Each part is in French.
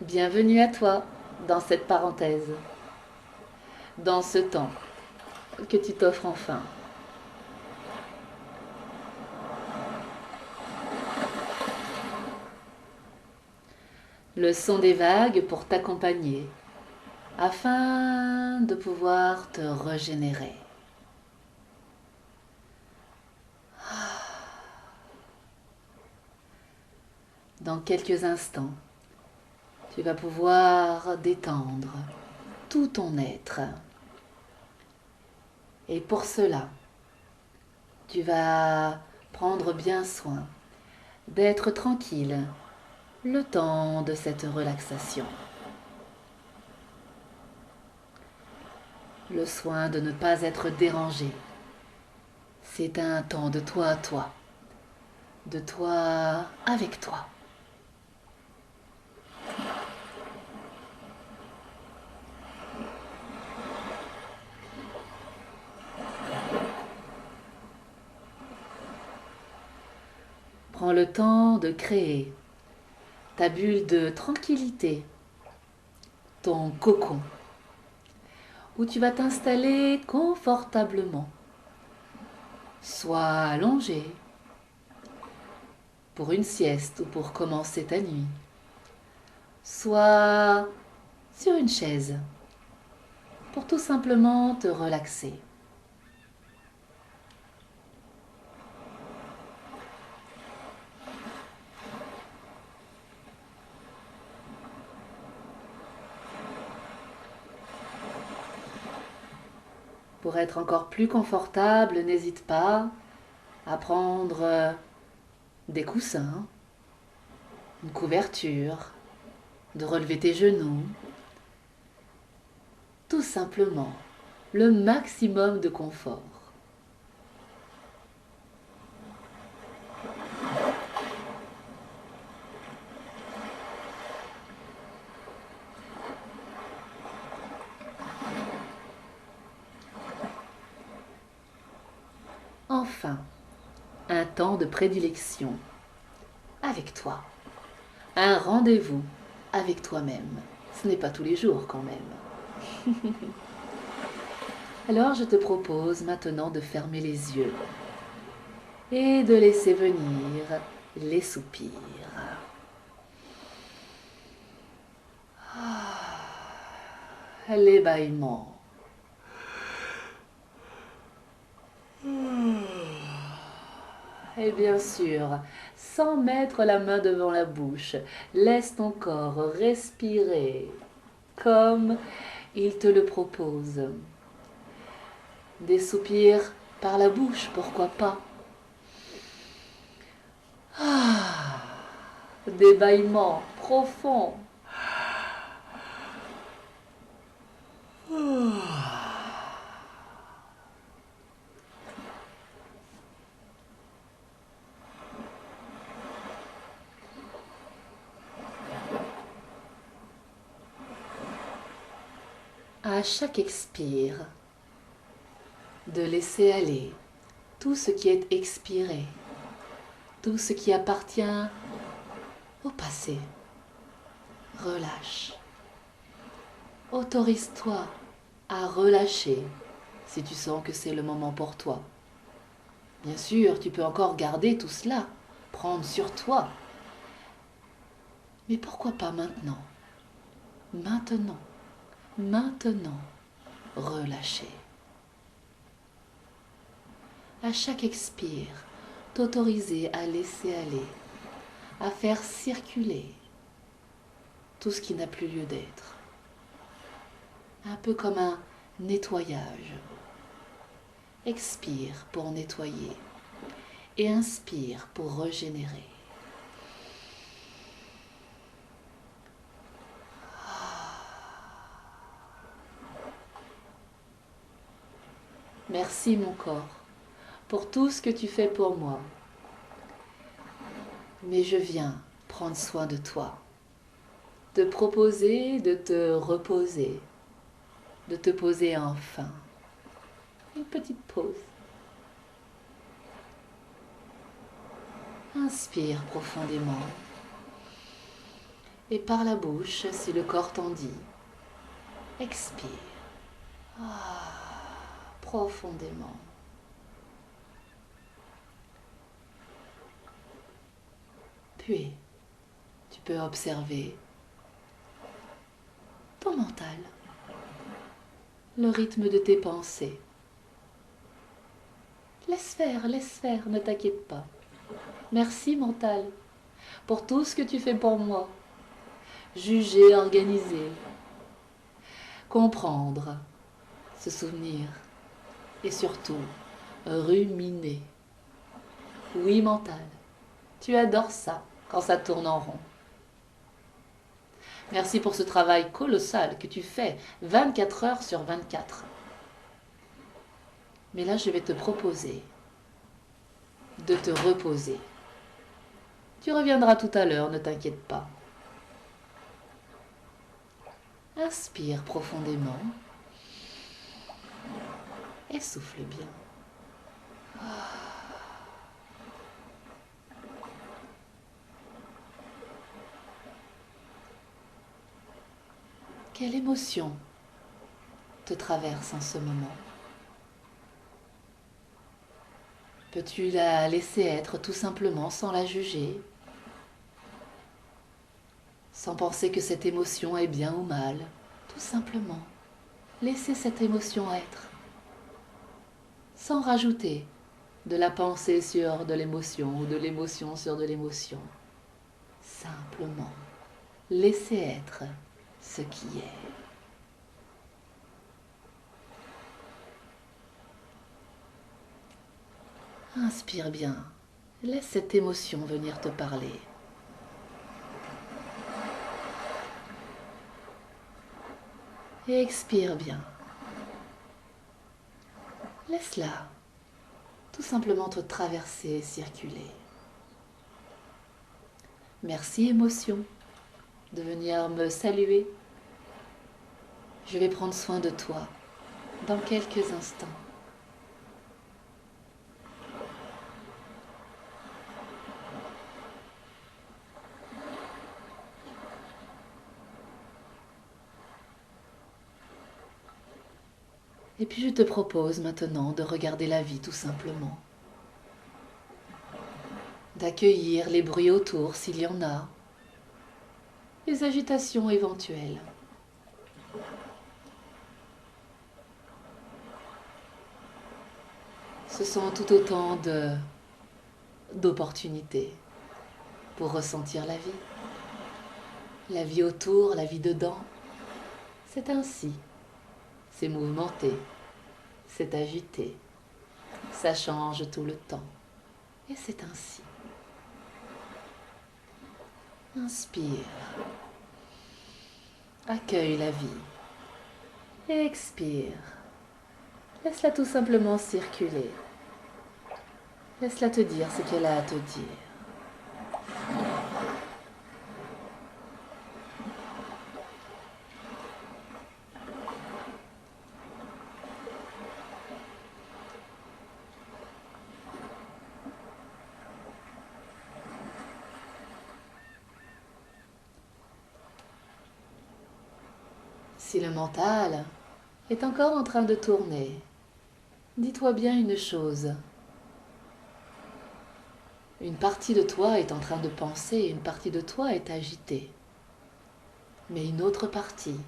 Bienvenue à toi dans cette parenthèse, dans ce temps que tu t'offres enfin. Le son des vagues pour t'accompagner afin de pouvoir te régénérer. Dans quelques instants, tu vas pouvoir détendre tout ton être. Et pour cela, tu vas prendre bien soin d'être tranquille le temps de cette relaxation. Le soin de ne pas être dérangé. C'est un temps de toi à toi, de toi avec toi. Prends le temps de créer ta bulle de tranquillité, ton cocon, où tu vas t'installer confortablement, soit allongé pour une sieste ou pour commencer ta nuit, soit sur une chaise pour tout simplement te relaxer. Pour être encore plus confortable, n'hésite pas à prendre des coussins, une couverture, de relever tes genoux, tout simplement le maximum de confort. Enfin, un temps de prédilection avec toi, un rendez-vous avec toi-même. Ce n'est pas tous les jours quand même. Alors je te propose maintenant de fermer les yeux et de laisser venir les soupirs. L'ébahement. Et bien sûr, sans mettre la main devant la bouche, laisse ton corps respirer comme il te le propose. Des soupirs par la bouche, pourquoi pas. Des bâillements profonds. À chaque expire, de laisser aller tout ce qui est expiré, tout ce qui appartient au passé. Relâche. Autorise-toi à relâcher si tu sens que c'est le moment pour toi. Bien sûr, tu peux encore garder tout cela, prendre sur toi. Mais pourquoi pas maintenant? Maintenant, maintenant, relâcher. À chaque expire, t'autoriser à laisser aller, à faire circuler tout ce qui n'a plus lieu d'être. Un peu comme un nettoyage. Expire pour nettoyer et inspire pour régénérer. Merci mon corps pour tout ce que tu fais pour moi. Mais je viens prendre soin de toi, te proposer de te reposer, de te poser enfin. Une petite pause. Inspire profondément Et par la bouche, si le corps t'en dit, expire. Profondément. Puis, tu peux observer ton mental, le rythme de tes pensées. Laisse faire, ne t'inquiète pas. Merci mental pour tout ce que tu fais pour moi. Juger, organiser, comprendre, se souvenir et surtout ruminer. Oui mental, tu adores ça quand ça tourne en rond. Merci pour ce travail colossal que tu fais 24 heures sur 24. Mais là, je vais te proposer de te reposer. Tu reviendras tout à l'heure, ne t'inquiète pas. Inspire profondément et souffle bien. Quelle émotion te traverse en ce moment? Peux-tu la laisser être tout simplement sans la juger, sans penser que cette émotion est bien ou mal? Tout simplement, laisser cette émotion être, sans rajouter de la pensée sur de l'émotion ou de l'émotion sur de l'émotion. Simplement, laisser être ce qui est. Inspire bien, laisse cette émotion venir te parler. Et expire bien. Laisse-la tout simplement te traverser et circuler. Merci émotion de venir me saluer. Je vais prendre soin de toi dans quelques instants. Et puis je te propose maintenant de regarder la vie tout simplement. D'accueillir les bruits autour s'il y en a, les agitations éventuelles. Ce sont tout autant d'opportunités pour ressentir la vie. La vie autour, la vie dedans, c'est ainsi. C'est mouvementé, c'est agité, ça change tout le temps. Et c'est ainsi. Inspire. Accueille la vie. Et expire. Laisse-la tout simplement circuler. Laisse-la te dire ce qu'elle a à te dire. Si le mental est encore en train de tourner, dis-toi bien une chose. Une partie de toi est en train de penser, une partie de toi est agitée. Mais une autre partie,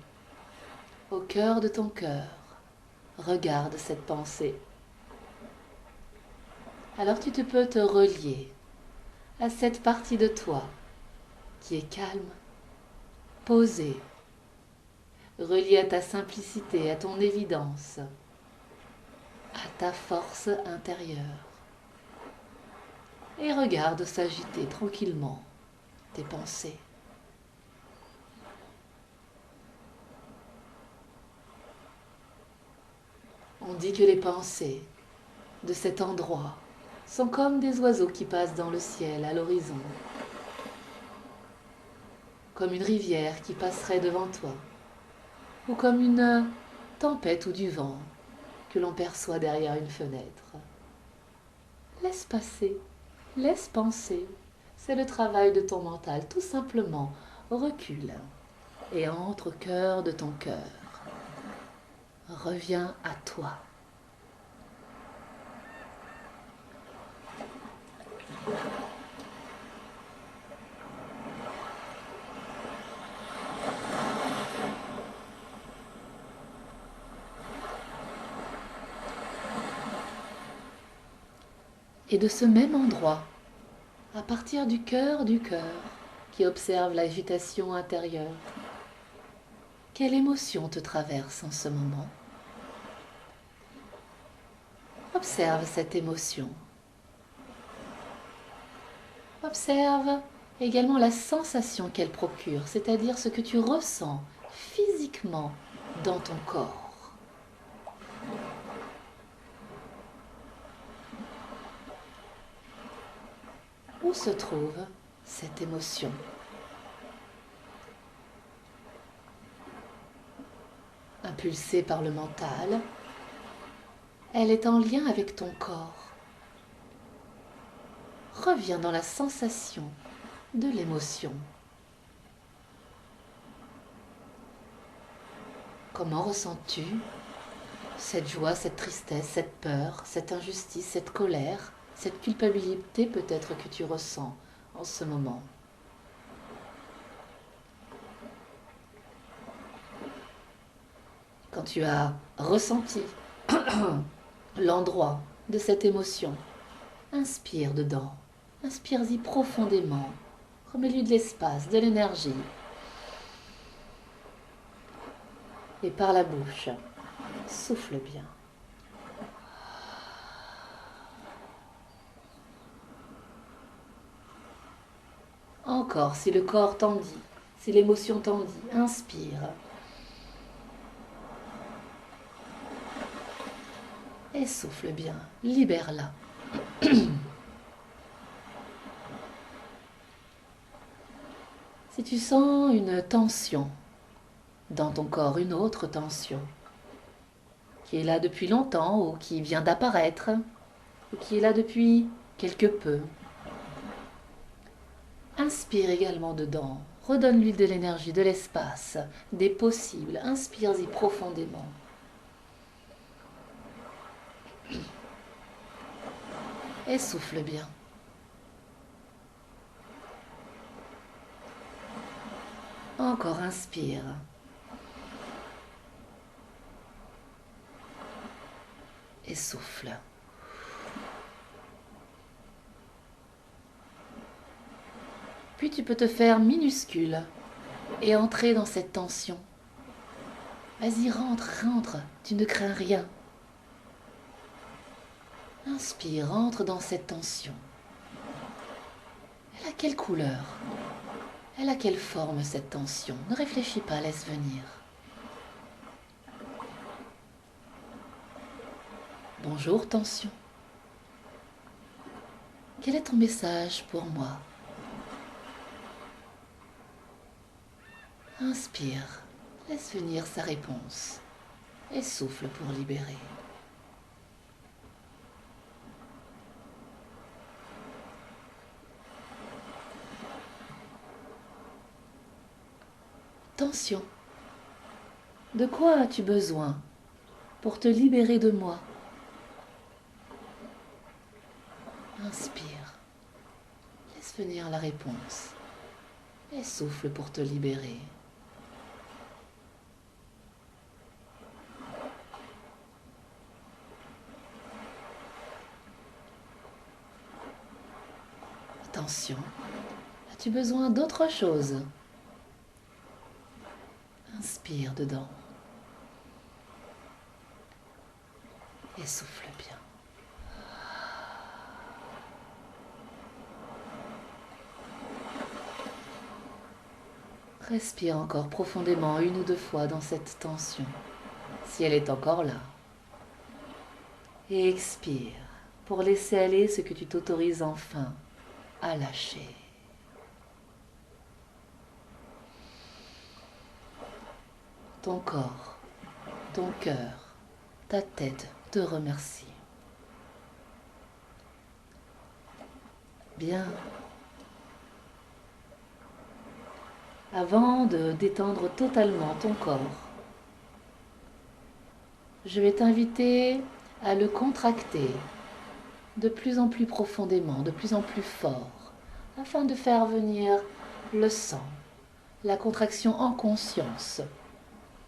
au cœur de ton cœur, regarde cette pensée. Alors tu peux te relier à cette partie de toi qui est calme, posée, reliée à ta simplicité, à ton évidence, à ta force intérieure. Et regarde s'agiter tranquillement tes pensées. On dit que les pensées de cet endroit sont comme des oiseaux qui passent dans le ciel à l'horizon, comme une rivière qui passerait devant toi, ou comme une tempête ou du vent que l'on perçoit derrière une fenêtre. Laisse passer, laisse penser, c'est le travail de ton mental, tout simplement recule et entre au cœur de ton cœur. Reviens à toi. Et de ce même endroit, à partir du cœur qui observe l'agitation intérieure, quelle émotion te traverse en ce moment? Observe cette émotion. Observe également la sensation qu'elle procure, c'est-à-dire ce que tu ressens physiquement dans ton corps. Où se trouve cette émotion? Impulsée par le mental, elle est en lien avec ton corps. Reviens dans la sensation de l'émotion. Comment ressens-tu cette joie, cette tristesse, cette peur, cette injustice, cette colère, cette culpabilité peut-être que tu ressens en ce moment? Quand tu as ressenti l'endroit de cette émotion, inspire dedans, inspire-y profondément, remets-lui de l'espace, de l'énergie. Et par la bouche, souffle bien. Encore, si le corps t'en dit, si l'émotion t'en dit, inspire. Et souffle bien, libère-la. Si tu sens une tension dans ton corps, une autre tension, qui est là depuis longtemps ou qui vient d'apparaître, ou qui est là depuis quelque peu, inspire également dedans. Redonne-lui de l'énergie, de l'espace, des possibles. Inspire-y profondément. Et souffle bien. Encore inspire. Et souffle. Puis tu peux te faire minuscule et entrer dans cette tension. Vas-y, rentre, rentre, tu ne crains rien. Inspire, entre dans cette tension. Elle a quelle couleur? Elle a quelle forme cette tension? Ne réfléchis pas, laisse venir. Bonjour tension. Quel est ton message pour moi? Inspire, laisse venir sa réponse et souffle pour libérer. Tension, de quoi as-tu besoin pour te libérer de moi? Inspire, laisse venir la réponse et souffle pour te libérer. Attention, as-tu besoin d'autre chose? Inspire dedans et souffle bien. Respire encore profondément 1 ou 2 fois dans cette tension, si elle est encore là. Et expire pour laisser aller ce que tu t'autorises enfin à lâcher. Ton corps, ton cœur, ta tête te remercie. Bien. Avant de détendre totalement ton corps, je vais t'inviter à le contracter de plus en plus profondément, de plus en plus fort, afin de faire venir le sang, la contraction en conscience,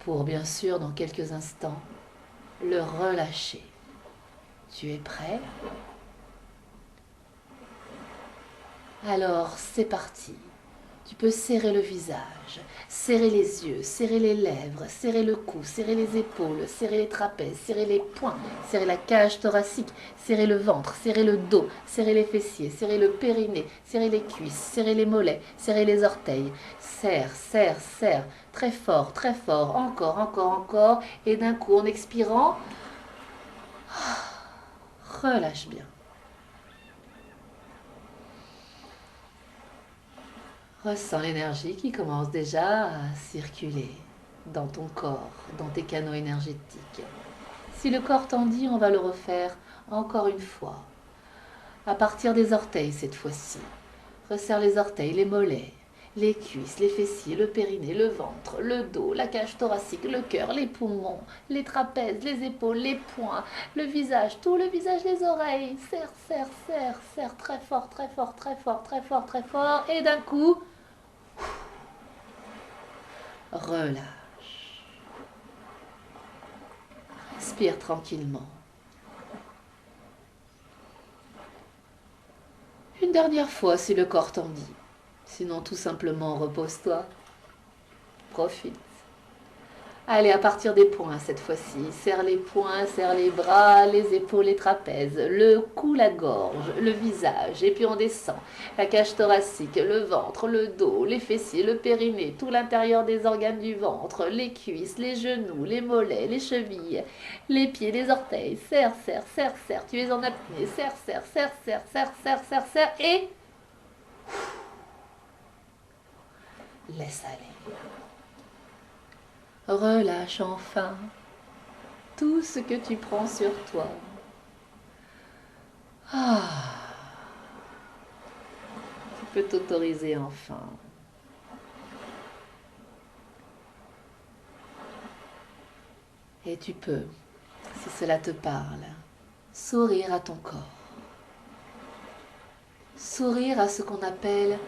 pour bien sûr dans quelques instants le relâcher. Tu es prêt? Alors c'est parti. Tu peux serrer le visage, serrer les yeux, serrer les lèvres, serrer le cou, serrer les épaules, serrer les trapèzes, serrer les poings, serrer la cage thoracique, serrer le ventre, serrer le dos, serrer les fessiers, serrer le périnée, serrer les cuisses, serrer les mollets, serrer les orteils. Serre, serre, serre, très fort, encore, encore, encore. Et d'un coup, en expirant, relâche bien. Ressens l'énergie qui commence déjà à circuler dans ton corps, dans tes canaux énergétiques. Si le corps t'en dit, on va le refaire encore une fois. À partir des orteils cette fois-ci. Resserre les orteils, les mollets, les cuisses, les fessiers, le périnée, le ventre, le dos, la cage thoracique, le cœur, les poumons, les trapèzes, les épaules, les poings, le visage, tout le visage, les oreilles. Serre, serre, serre, serre très fort, très fort, très fort, très fort, très fort. Et d'un coup, relâche. Respire tranquillement. Une dernière fois si le corps t'en dit. Sinon, tout simplement, repose-toi. Profite. Allez, à partir des poings cette fois-ci. Serre les poings, serre les bras, les épaules, les trapèzes, le cou, la gorge, le visage. Et puis on descend. La cage thoracique, le ventre, le dos, les fessiers, le périnée, tout l'intérieur des organes du ventre, les cuisses, les genoux, les mollets, les chevilles, les pieds, les orteils. Serre, serre, serre, serre. Tu es en apnée. Serre, serre, serre, serre, serre, serre, serre, serre. Et laisse aller. Relâche enfin tout ce que tu prends sur toi. Tu peux t'autoriser enfin. Et tu peux, si cela te parle, sourire à ton corps. Sourire à ce qu'on appelle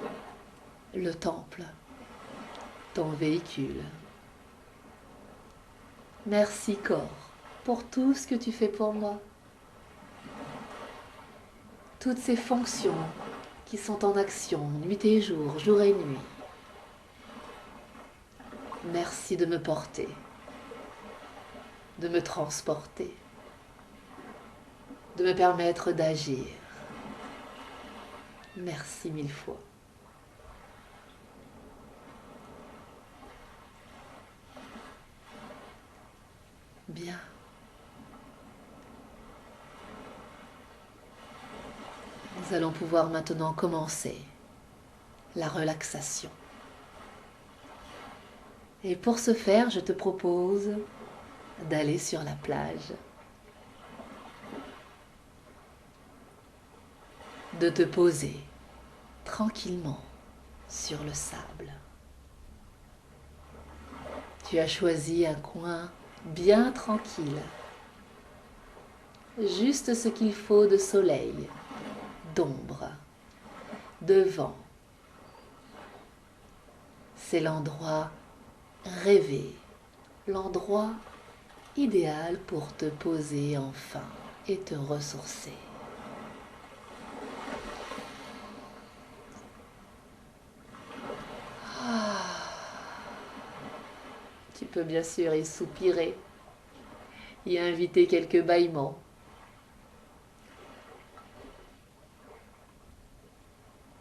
le temple, ton véhicule. Merci corps pour tout ce que tu fais pour moi. Toutes ces fonctions qui sont en action nuit et jour, jour et nuit. Merci de me porter, de me transporter, de me permettre d'agir. Merci mille fois. Bien. Nous allons pouvoir maintenant commencer la relaxation. Et pour ce faire, je te propose d'aller sur la plage, de te poser tranquillement sur le sable. Tu as choisi un coin bien tranquille, juste ce qu'il faut de soleil, d'ombre, de vent. C'est l'endroit rêvé, l'endroit idéal pour te poser enfin et te ressourcer. Tu peux bien sûr y soupirer, y inviter quelques bâillements.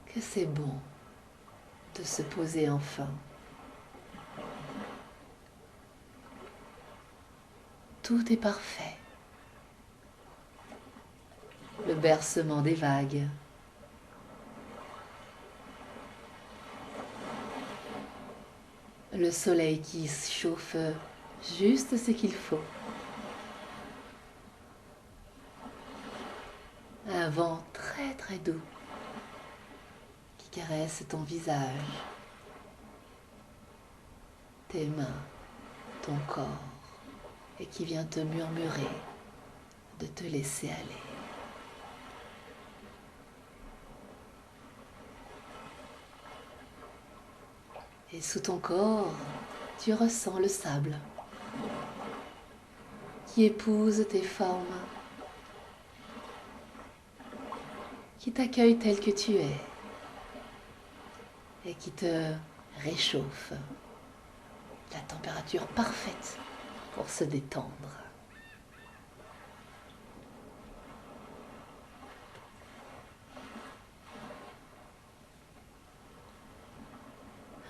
Que c'est bon de se poser enfin. Tout est parfait. Le bercement des vagues. Le soleil qui chauffe juste ce qu'il faut. Un vent très très doux qui caresse ton visage. tes mains, ton corps, et qui vient te murmurer de te laisser aller. Et sous ton corps, tu ressens le sable qui épouse tes formes, qui t'accueille tel que tu es et qui te réchauffe. La température parfaite pour se détendre.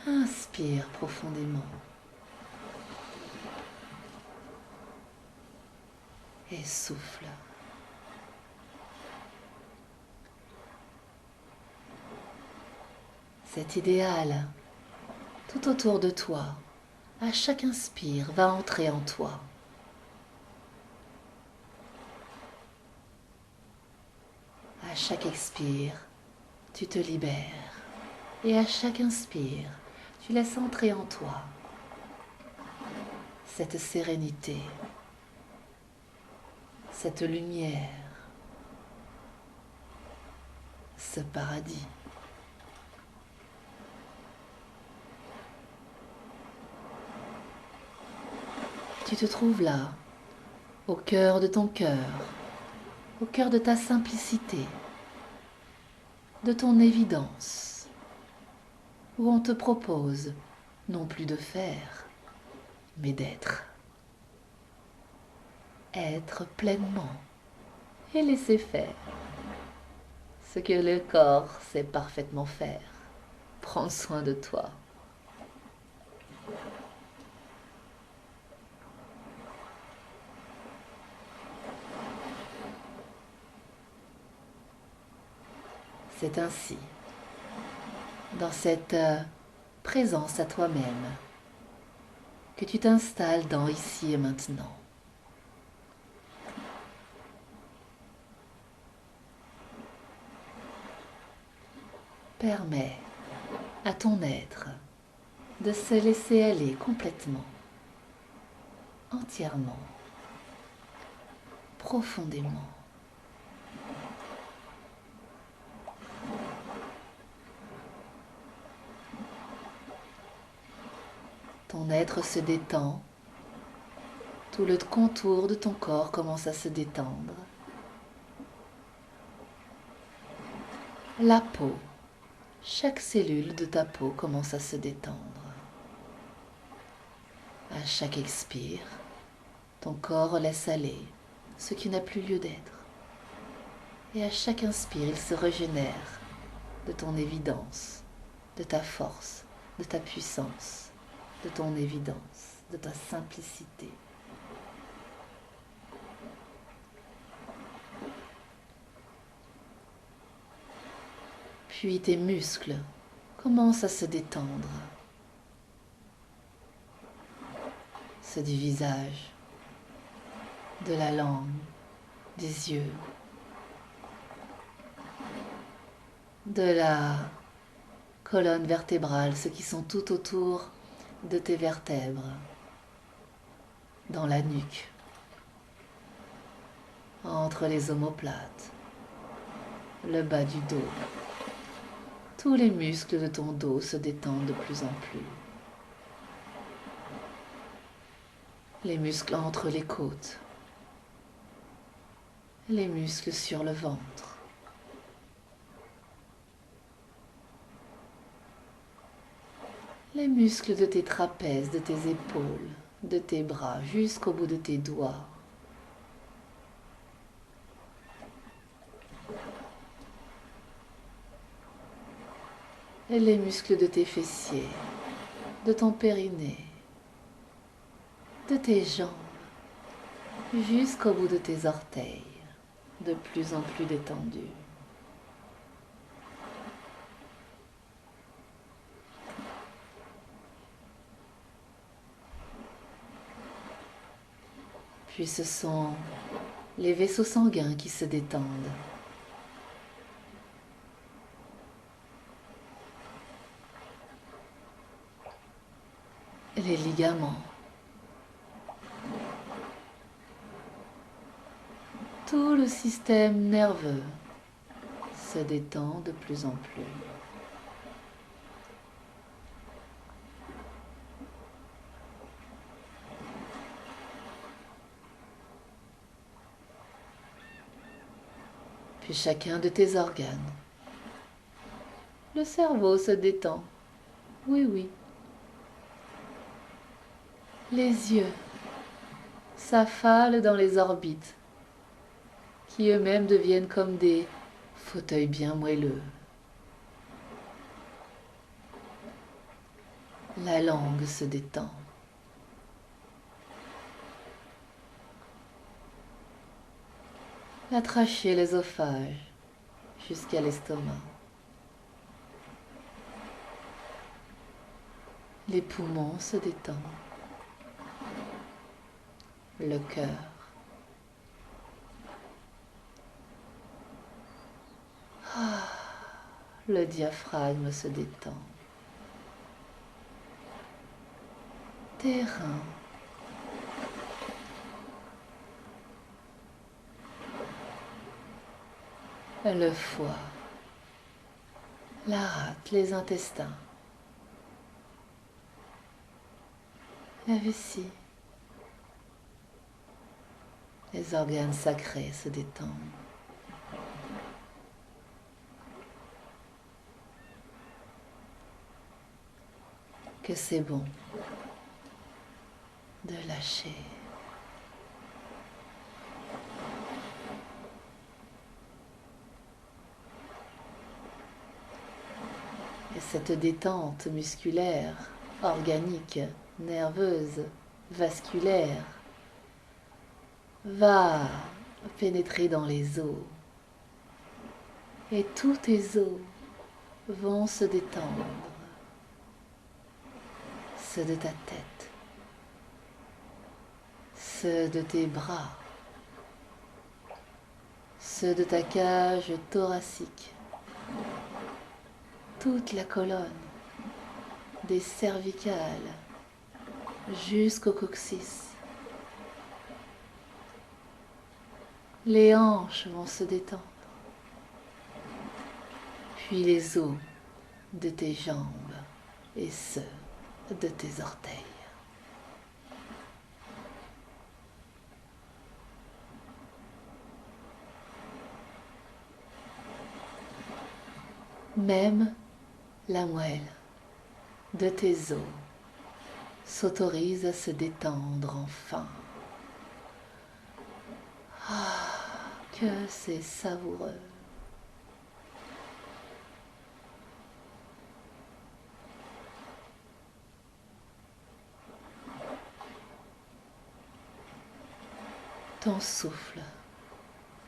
Inspire profondément et souffle. Cet idéal tout autour de toi, à chaque inspire, va entrer en toi. À chaque expire, tu te libères. Et à chaque inspire, tu laisses entrer en toi cette sérénité, cette lumière, ce paradis. Tu te trouves là, au cœur de ton cœur, au cœur de ta simplicité, de ton évidence, où on te propose non plus de faire, mais d'être. Être pleinement et laisser faire ce que le corps sait parfaitement faire. Prends soin de toi. C'est ainsi, dans cette présence à toi-même, que tu t'installes dans ici et maintenant. Permets à ton être de se laisser aller complètement, entièrement, profondément. Ton être se détend, tout le contour de ton corps commence à se détendre. La peau, chaque cellule de ta peau commence à se détendre. À chaque expire, ton corps laisse aller ce qui n'a plus lieu d'être. Et à chaque inspire, il se régénère de ton évidence, de ta force, de ta puissance, de ton évidence, de ta simplicité. Puis tes muscles commencent à se détendre. Ceux du visage, de la langue, des yeux, de la colonne vertébrale, ceux qui sont tout autour de tes vertèbres, dans la nuque, entre les omoplates, le bas du dos. Tous les muscles de ton dos se détendent de plus en plus. Les muscles entre les côtes, les muscles sur le ventre. Les muscles de tes trapèzes, de tes épaules, de tes bras, jusqu'au bout de tes doigts. Et les muscles de tes fessiers, de ton périnée, de tes jambes, jusqu'au bout de tes orteils, de plus en plus détendus. Puis ce sont les vaisseaux sanguins qui se détendent. les ligaments. Tout le système nerveux se détend de plus en plus. Puis chacun de tes organes. Le cerveau se détend. Oui, oui. Les yeux s'affalent dans les orbites, qui eux-mêmes deviennent comme des fauteuils bien moelleux. La langue se détend. La trachée, l'œsophage, jusqu'à l'estomac. Les poumons se détendent. Le cœur. Le diaphragme se détend. Tes reins. Le foie. La rate, les intestins. La vessie. Les organes sacrés se détendent. Que c'est bon de lâcher. Et cette détente musculaire, organique, nerveuse, vasculaire, va pénétrer dans les os. Et tous tes os vont se détendre. Ceux de ta tête, ceux de tes bras, ceux de ta cage thoracique, toute la colonne, des cervicales jusqu'au coccyx. Les hanches vont se détendre, puis les os de tes jambes et ceux de tes orteils. Même la moelle de tes os s'autorise à se détendre enfin. Ah, que c'est savoureux. Ton souffle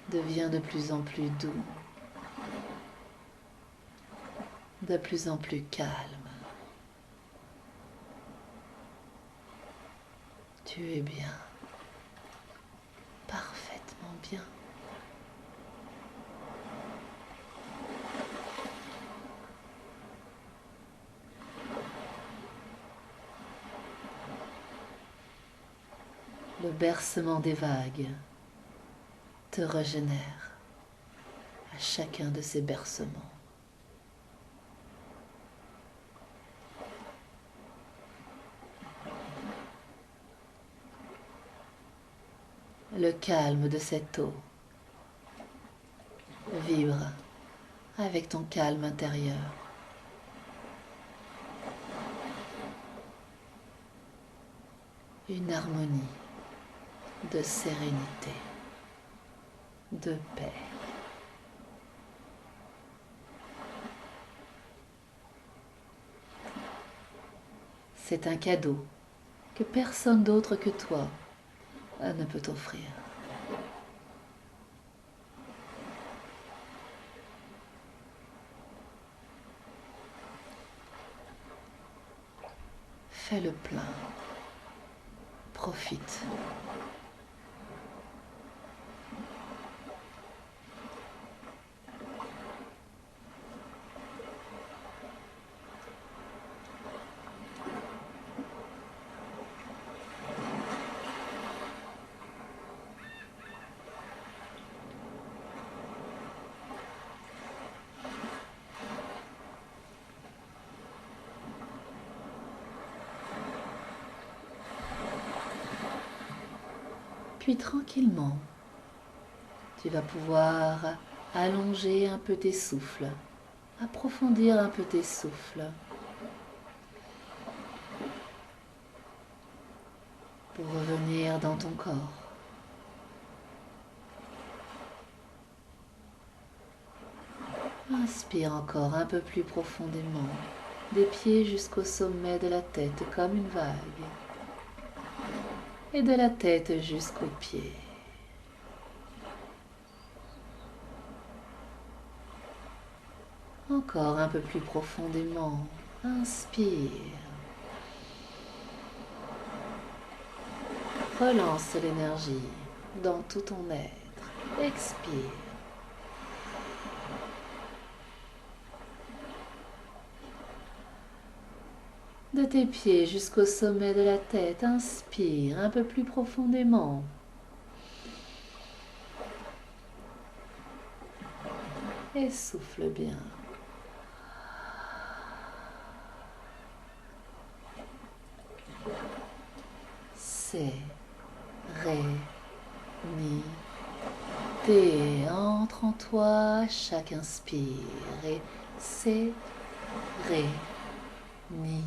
devient de plus en plus doux, de plus en plus calme. Tu es bien, parfaitement bien. Le bercement des vagues te régénère à chacun de ces bercements. Le calme de cette eau vibre avec ton calme intérieur. Une harmonie de sérénité, de paix. C'est un cadeau que personne d'autre que toi ne peut t'offrir. Fais le plein. Profite. Puis tranquillement, tu vas pouvoir allonger un peu tes souffles, approfondir un peu tes souffles pour revenir dans ton corps. Inspire encore un peu plus profondément, des pieds jusqu'au sommet de la tête comme une vague, et de la tête jusqu'aux pieds. Encore un peu plus profondément, inspire. Relance l'énergie dans tout ton être. Expire. De tes pieds jusqu'au sommet de la tête, inspire un peu plus profondément. Et souffle bien. C'est, ré, mi, té. Entre en toi chaque inspire. Et c'est, ré, mi,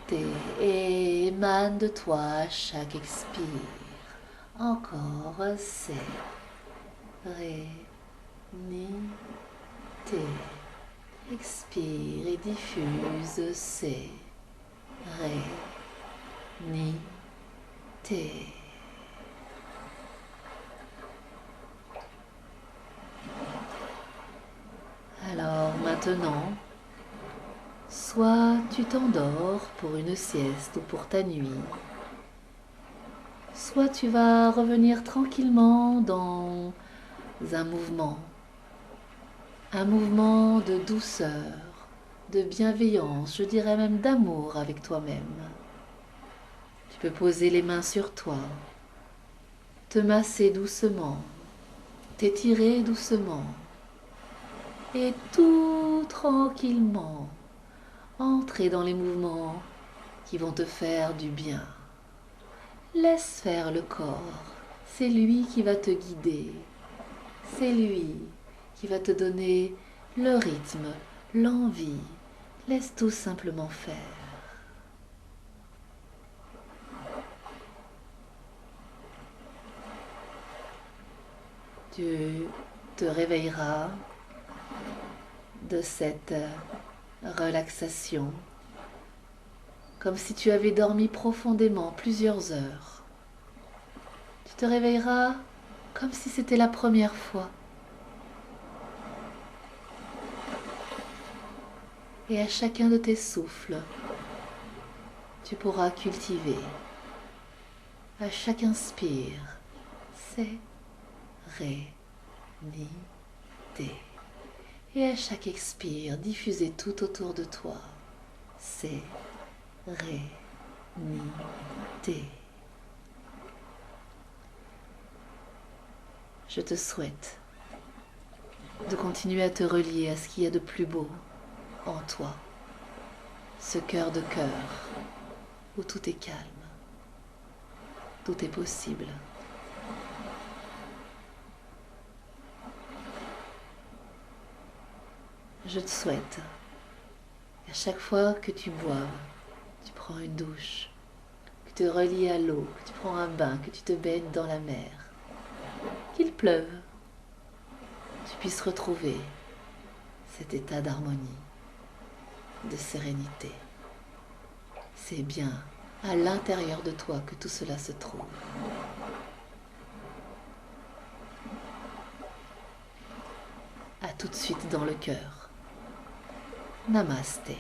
té. Et émane de toi chaque expire. Encore, c'est, ré, mi, té. Expire et diffuse, c'est, ré, mi, té. Alors maintenant, soit tu t'endors pour une sieste ou pour ta nuit, soit tu vas revenir tranquillement dans un mouvement de douceur, de bienveillance, je dirais même d'amour avec toi-même. Tu peux poser les mains sur toi, te masser doucement, t'étirer doucement et tout tranquillement entrer dans les mouvements qui vont te faire du bien. Laisse faire le corps, c'est lui qui va te guider, c'est lui qui va te donner le rythme, l'envie. Laisse tout simplement faire. Tu te réveilleras de cette relaxation comme si tu avais dormi profondément plusieurs heures. Tu te réveilleras comme si c'était la première fois. Et à chacun de tes souffles, tu pourras cultiver. À chaque inspire, c'est, ré, mi, té. Et à chaque expire, diffuser tout autour de toi. C'est, ré, mi, té. Je te souhaite de continuer à te relier à ce qu'il y a de plus beau en toi. Ce cœur de cœur où tout est calme, tout est possible. Je te souhaite qu'à chaque fois que tu boives, tu prends une douche, que tu te relies à l'eau, que tu prends un bain, que tu te baignes dans la mer, qu'il pleuve, tu puisses retrouver cet état d'harmonie, de sérénité. C'est bien à l'intérieur de toi que tout cela se trouve. À tout de suite dans le cœur. Namasté.